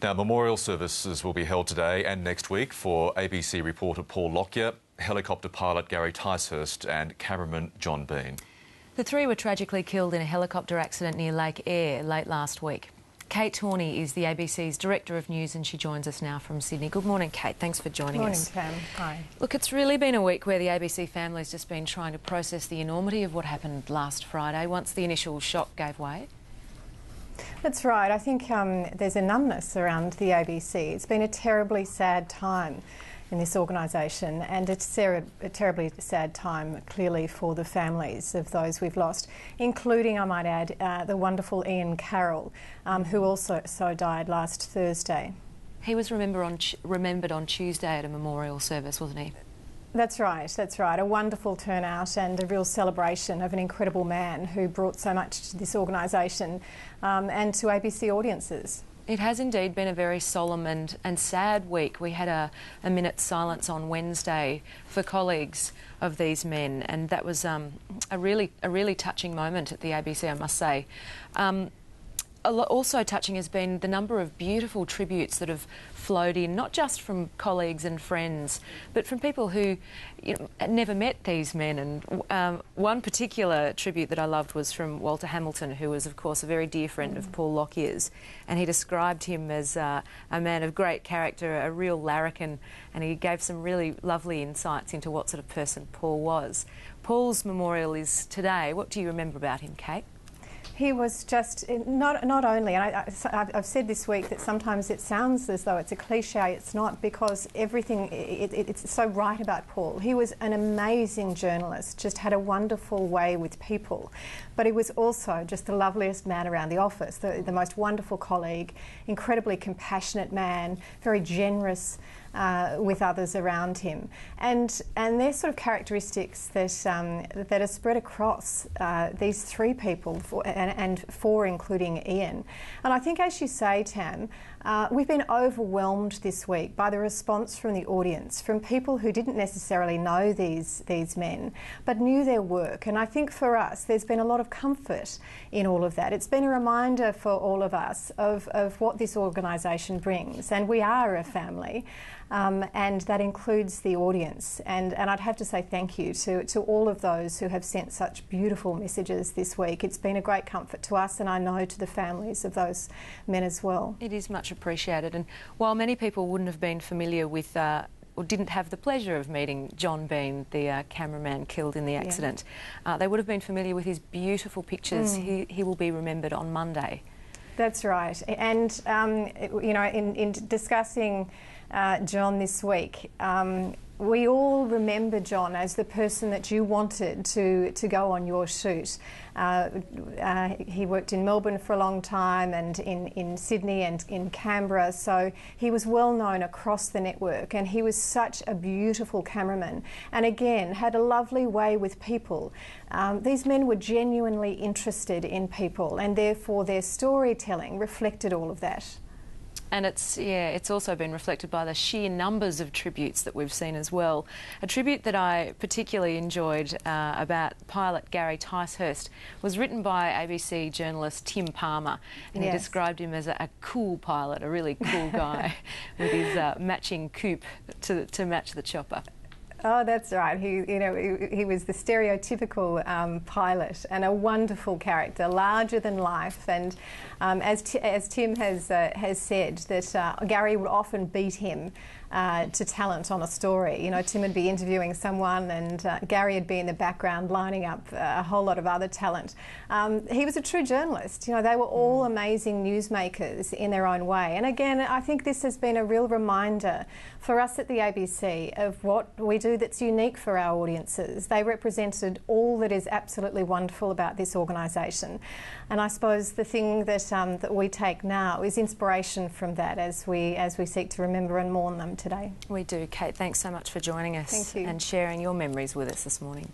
Now, memorial services will be held today and next week for ABC reporter Paul Lockyer, helicopter pilot Gary Ticehurst and cameraman John Bean. The three were tragically killed in a helicopter accident near Lake Eyre late last week. Kate Torney is the ABC's Director of News and she joins us now from Sydney. Good morning, Kate. Thanks for joining us. Good morning, Pam. Hi. Look, it's really been a week where the ABC family's just been trying to process the enormity of what happened last Friday once the initial shock gave way. That's right. I think there's a numbness around the ABC. It's been a terribly sad time in this organisation, and it's a terribly sad time, clearly, for the families of those we've lost, including, I might add, the wonderful Ian Carroll, who also died last Thursday. He was remembered on Tuesday at a memorial service, wasn't he? That's right, that's right. A wonderful turnout and a real celebration of an incredible man who brought so much to this organisation and to ABC audiences. It has indeed been a very solemn and sad week. We had a minute's silence on Wednesday for colleagues of these men, and that was a really touching moment at the ABC, I must say. Also touching has been the number of beautiful tributes that have flowed in, not just from colleagues and friends, but from people who never met these men. And one particular tribute that I loved was from Walter Hamilton, who was, of course, a very dear friend of Paul Lockyer's, and he described him as a man of great character, a real larrikin, and he gave some really lovely insights into what sort of person Paul was. Paul's memorial is today. What do you remember about him, Kate? He was just not only, and I've said this week that sometimes it sounds as though it's a cliche. It's not, because everything it's so right about Paul. He was an amazing journalist, just had a wonderful way with people, but he was also just the loveliest man around the office, the most wonderful colleague, incredibly compassionate man, very generous with others around him, and they're sort of characteristics that are spread across these three people, and four including Ian. And I think, as you say, Tam, we've been overwhelmed this week by the response from the audience, from people who didn't necessarily know these men, but knew their work. And I think for us, there's been a lot of comfort in all of that. It's been a reminder for all of us of what this organisation brings, and we are a family. And that includes the audience. And I'd have to say thank you to all of those who have sent such beautiful messages this week. It's been a great comfort to us, and I know to the families of those men as well. It is much appreciated. And while many people wouldn't have been familiar with or didn't have the pleasure of meeting John Bean, the cameraman killed in the accident, they would have been familiar with his beautiful pictures. He will be remembered on Monday. That's right. And, you know, in discussing John this week, we all remember John as the person that you wanted to go on your shoot. He worked in Melbourne for a long time, and in Sydney and in Canberra, so he was well known across the network, and he was such a beautiful cameraman, and again had a lovely way with people. These men were genuinely interested in people, and therefore their storytelling reflected all of that. And it's also been reflected by the sheer numbers of tributes that we've seen as well. A tribute that I particularly enjoyed about pilot Gary Ticehurst was written by ABC journalist Tim Palmer, and he described him as a cool pilot, a really cool guy with his matching coupe to match the chopper. Oh, that's right. He was the stereotypical pilot, and a wonderful character, larger than life. And as Tim has said, that Gary would often beat him to talent on a story. You know, Tim would be interviewing someone, and Gary would be in the background lining up a whole lot of other talent. He was a true journalist. You know, they were all amazing newsmakers in their own way. And again, I think this has been a real reminder for us at the ABC of what we do that's unique for our audiences. They represented all that is absolutely wonderful about this organisation, and I suppose the thing that we take now is inspiration from that as we seek to remember and mourn them today. We do. Kate, thanks so much for joining us Thank you. And sharing your memories with us this morning.